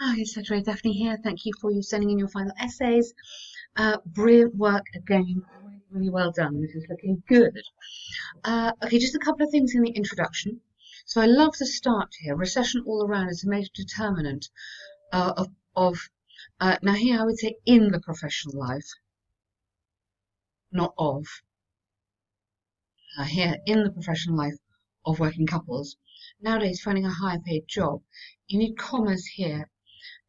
Hi, Setareh, Daphne here. Thank you for you sending in your final essays. Brilliant work again. Really, really well done. This is looking good. Okay, just a couple of things in the introduction. So I love the start here. Recession all around is a major determinant of now here I would say in the professional life, not of. Here in the professional life of working couples. Nowadays, finding a higher paid job, you need commas here,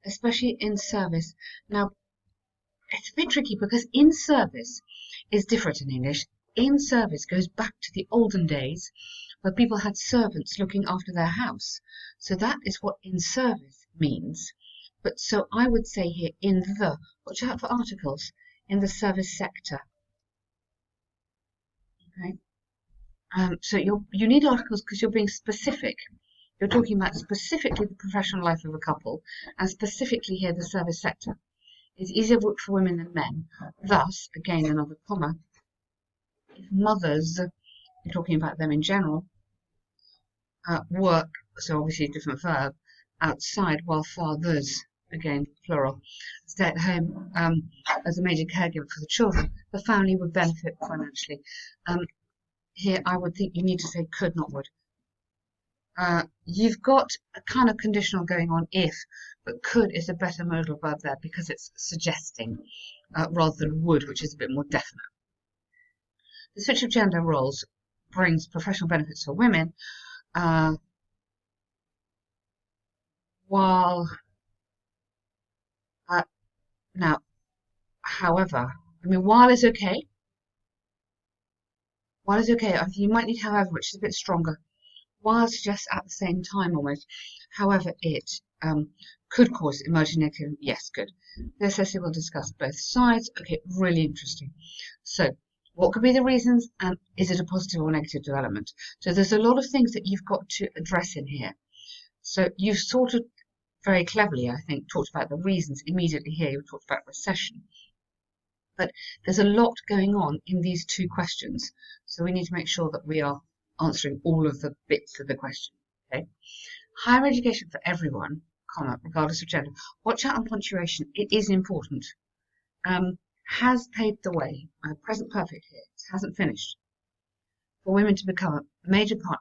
especially in service. Now, it's a bit tricky because in service is different in English. In service goes back to the olden days where people had servants looking after their house. So that is what in service means. But so I would say here in the, watch out for articles, in the service sector. Okay. So you need articles because you're being specific. You're talking about specifically the professional life of a couple and specifically here the service sector. It's easier work for women than men. Thus, again, another comma, if mothers, you're talking about them in general, work, so obviously a different verb, outside while fathers, again, plural, stay at home as a major caregiver for the children, the family would benefit financially. Here, I would think you need to say could, not would. You've got a kind of conditional going on if, but could is a better modal verb there because it's suggesting rather than would, which is a bit more definite. The switch of gender roles brings professional benefits for women, while now, however, I mean, while is okay. While is okay. I think you might need however, which is a bit stronger. While suggests at the same time almost. However, it could cause emerging negative. Yes, good. This essay will discuss both sides. Okay, really interesting. So, what could be the reasons, and is it a positive or negative development? So there's a lot of things that you've got to address in here. So you've sort of very cleverly, I think, talked about the reasons immediately here. You've talked about recession. But there's a lot going on in these two questions. So we need to make sure that we are answering all of the bits of the question. Okay. Higher education for everyone, comma, regardless of gender. Watch out on punctuation. It is important. Has paved the way. Present perfect here. It hasn't finished. For women to become a major part,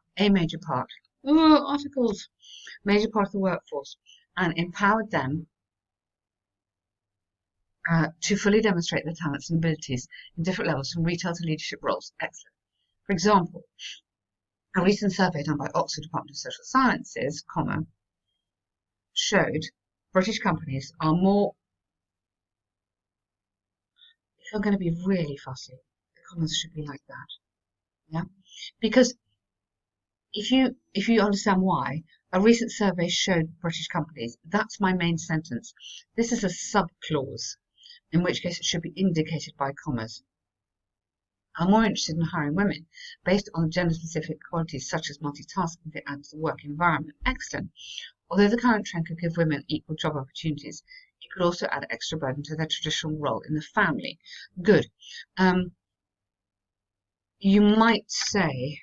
articles, major part of the workforce, and empowered them to fully demonstrate their talents and abilities in different levels from retail to leadership roles. Excellent. For example, a recent survey done by Oxford Department of Social Sciences, comma, showed British companies are more, if you're going to be really fussy, the commas should be like that. Yeah? Because if you understand why, a recent survey showed British companies, that's my main sentence. This is a sub-clause, in which case it should be indicated by commas. Are more interested in hiring women based on gender-specific qualities such as multitasking that add to the work environment. Excellent. Although the current trend could give women equal job opportunities, it could also add extra burden to their traditional role in the family. Good. You might say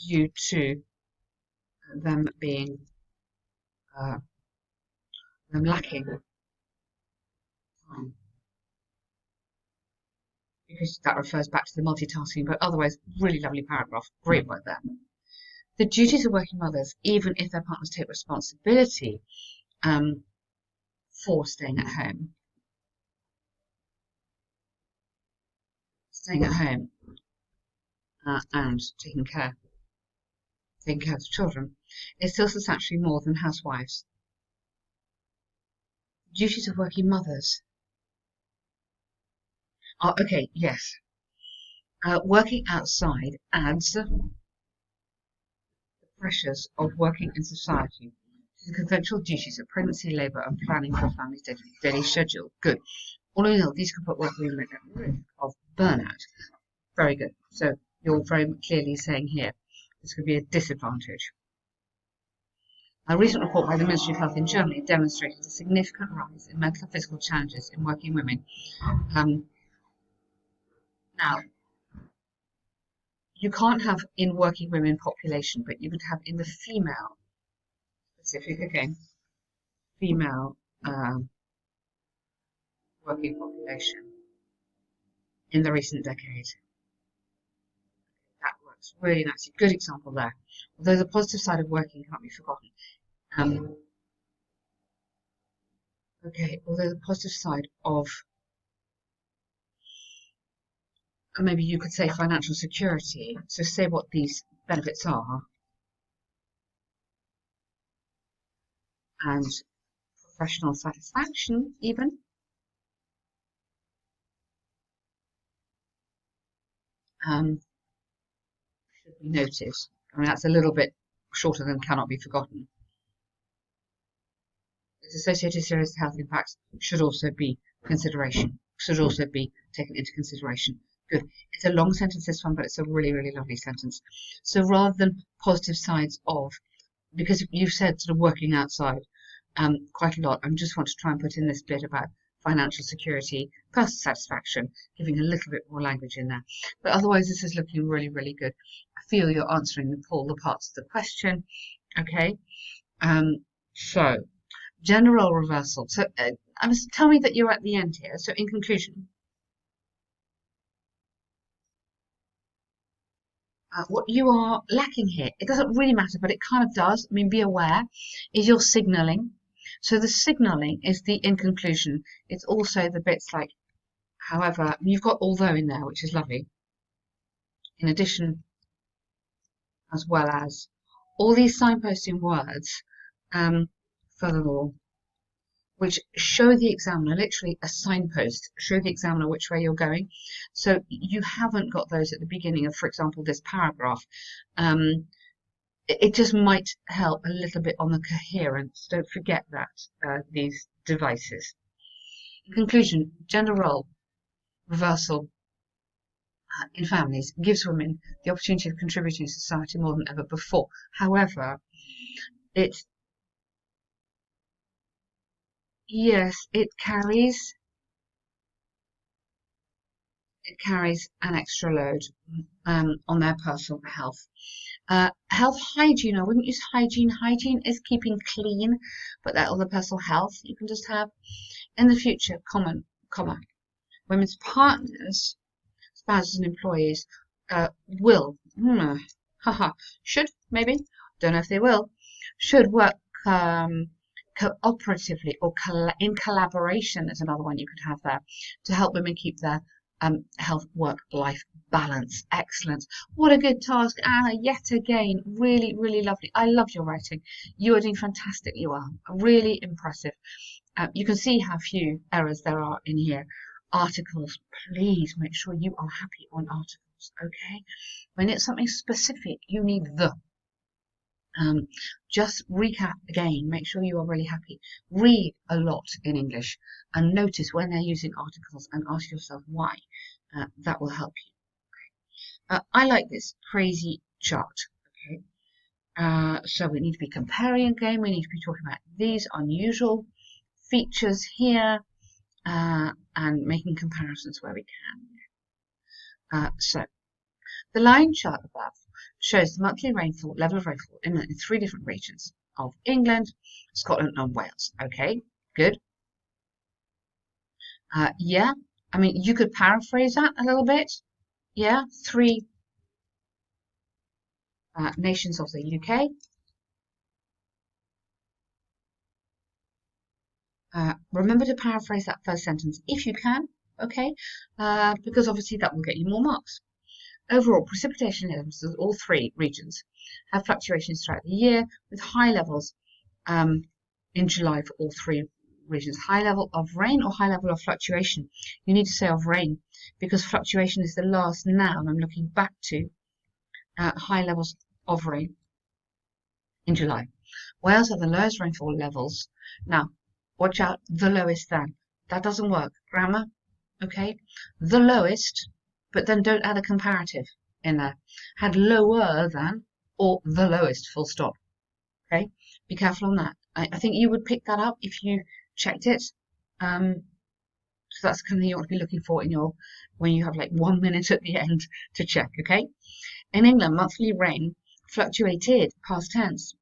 due to them being them lacking time, because that refers back to the multitasking, but otherwise really lovely paragraph. Great work there. The duties of working mothers, even if their partners take responsibility for staying at home, and taking care of the children, is still substantially more than housewives. Duties of working mothers. Oh, okay, yes. Working outside adds the pressures of working in society to the conventional duties of pregnancy, labour, and planning for a family's daily schedule. Good. All in all, these could put working women at risk of burnout. Very good. So you're very clearly saying here this could be a disadvantage. A recent report by the Ministry of Health in Germany demonstrated a significant rise in mental and physical challenges in working women. Now, you can't have in working women population, but you could have in the female specific, again, female working population in the recent decade. That works really nicely. Good example there. Although the positive side of working can't be forgotten. Okay, although the positive side of, maybe you could say financial security. So say what these benefits are, and professional satisfaction even. Should be noted. I mean, that's a little bit shorter than cannot be forgotten. Its associated serious health impacts should also be taken into consideration. Good. It's a long sentence, this one, but it's a really, really lovely sentence. So rather than positive sides of, because you've said sort of working outside quite a lot, I just want to try and put in this bit about financial security, personal satisfaction, giving a little bit more language in there. But otherwise, this is looking really, really good. I feel you're answering all the parts of the question. Okay. So, gender role reversal. So, tell me that you're at the end here. So, in conclusion, what you are lacking here, it doesn't really matter, but it kind of does. I mean, be aware, is your signaling. So the signaling is the in conclusion. It's also the bits like, however, you've got although in there, which is lovely. In addition, as well as all these signposting words, furthermore, which show the examiner, literally a signpost, show the examiner which way you're going. So you haven't got those at the beginning of, for example, this paragraph. It just might help a little bit on the coherence. Don't forget that, these devices. In conclusion, gender role reversal in families gives women the opportunity of contributing to society more than ever before. However, it carries an extra load on their personal health. Health hygiene, I wouldn't use hygiene. Hygiene is keeping clean, but that other personal health you can just have. In the future, women's partners, spouses and employees should, maybe, don't know if they will, should work cooperatively or in collaboration is another one you could have there to help women keep their health work life balance. Excellent. What a good task, Anna, yet again. Really, really lovely. I loved your writing. You are doing fantastically well. Really impressive. You can see how few errors there are in here. Articles, please make sure you are happy on articles, okay? When it's something specific, you need the. Just recap again, make sure you are really happy. Read a lot in English and notice when they're using articles and ask yourself why. That will help you. I like this crazy chart. Okay. So we need to be comparing again. We need to be talking about these unusual features here and making comparisons where we can. So the line chart above shows the monthly level of rainfall in 3 different regions of England, Scotland and Wales. Okay, good. Yeah, I mean, you could paraphrase that a little bit. Yeah, 3 nations of the UK. Remember to paraphrase that first sentence if you can, okay? Because obviously that will get you more marks. Overall, precipitation levels of all 3 regions have fluctuations throughout the year, with high levels in July for all 3 regions. High level of rain or high level of fluctuation? You need to say of rain, because fluctuation is the last noun I'm looking back to. High levels of rain in July. Wales have the lowest rainfall levels. Now, watch out, the lowest then. That doesn't work. Grammar, okay? The lowest, but then don't add a comparative in there. Had lower than or the lowest, full stop. Okay, be careful on that. I think you would pick that up if you checked it. So that's something you want to be looking for in your, when you have like 1 minute at the end to check, okay? In England, monthly rain fluctuated, past tense.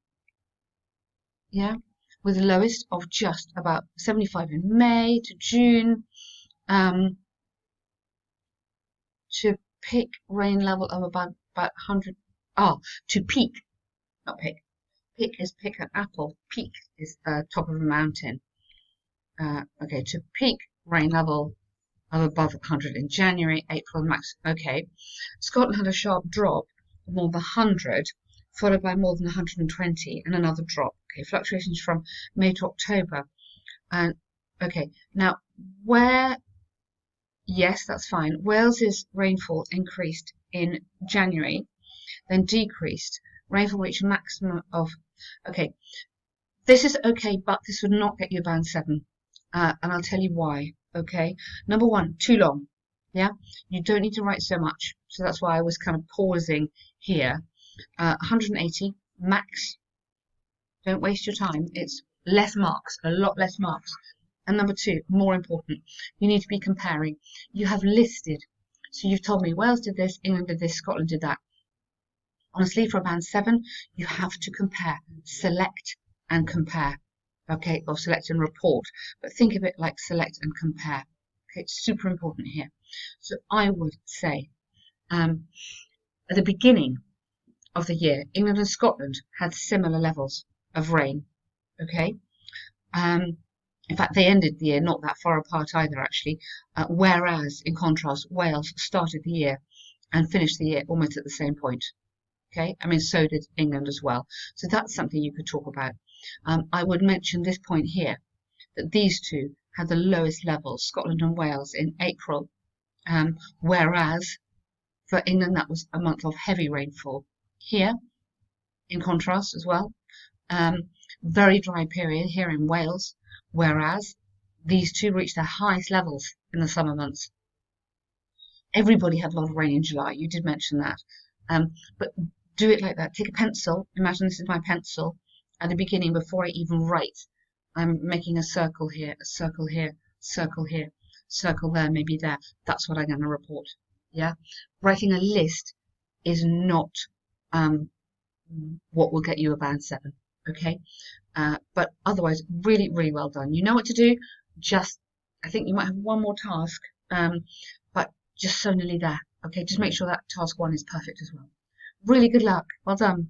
Yeah, with the lowest of just about 75 in May to June, to peak rain level of about 100. To peak, not pick. Pick is pick an apple. Peak is top of a mountain. Okay, to peak rain level of above 100 in January, April, max. Okay, Scotland had a sharp drop of more than 100, followed by more than 120, and another drop. Okay, fluctuations from May to October. And okay, now where? Yes, that's fine. Wales's rainfall increased in January, then decreased. Rainfall reached a maximum of. Okay, this is okay, but this would not get you a band 7. And I'll tell you why. Okay, number one, too long. Yeah, you don't need to write so much. So that's why I was kind of pausing here. 180 max. Don't waste your time. It's less marks, a lot less marks. And number two, more important, you need to be comparing. You have listed. So you've told me Wales did this, England did this, Scotland did that. Honestly, for a band 7, you have to compare. Select and compare. Okay, or select and report. But think of it like select and compare. Okay, it's super important here. So I would say at the beginning of the year, England and Scotland had similar levels of rain. Okay. In fact, they ended the year not that far apart either, actually. Whereas, in contrast, Wales started the year and finished the year almost at the same point. Okay, I mean, so did England as well. So that's something you could talk about. I would mention this point here, that these two had the lowest levels, Scotland and Wales, in April, whereas for England that was a month of heavy rainfall. Here, in contrast as well, very dry period here in Wales, whereas these two reached their highest levels in the summer months. Everybody had a lot of rain in July, you did mention that. But do it like that. Take a pencil, imagine this is my pencil, at the beginning before I even write. I'm making a circle here, circle here, circle there, maybe there. That's what I'm going to report. Yeah, writing a list is not what will get you a band 7. Okay, but otherwise, really, really well done. You know what to do. Just, I think you might have one more task, but just so nearly there. Okay, just make sure that task 1 is perfect as well. Really good luck. Well done.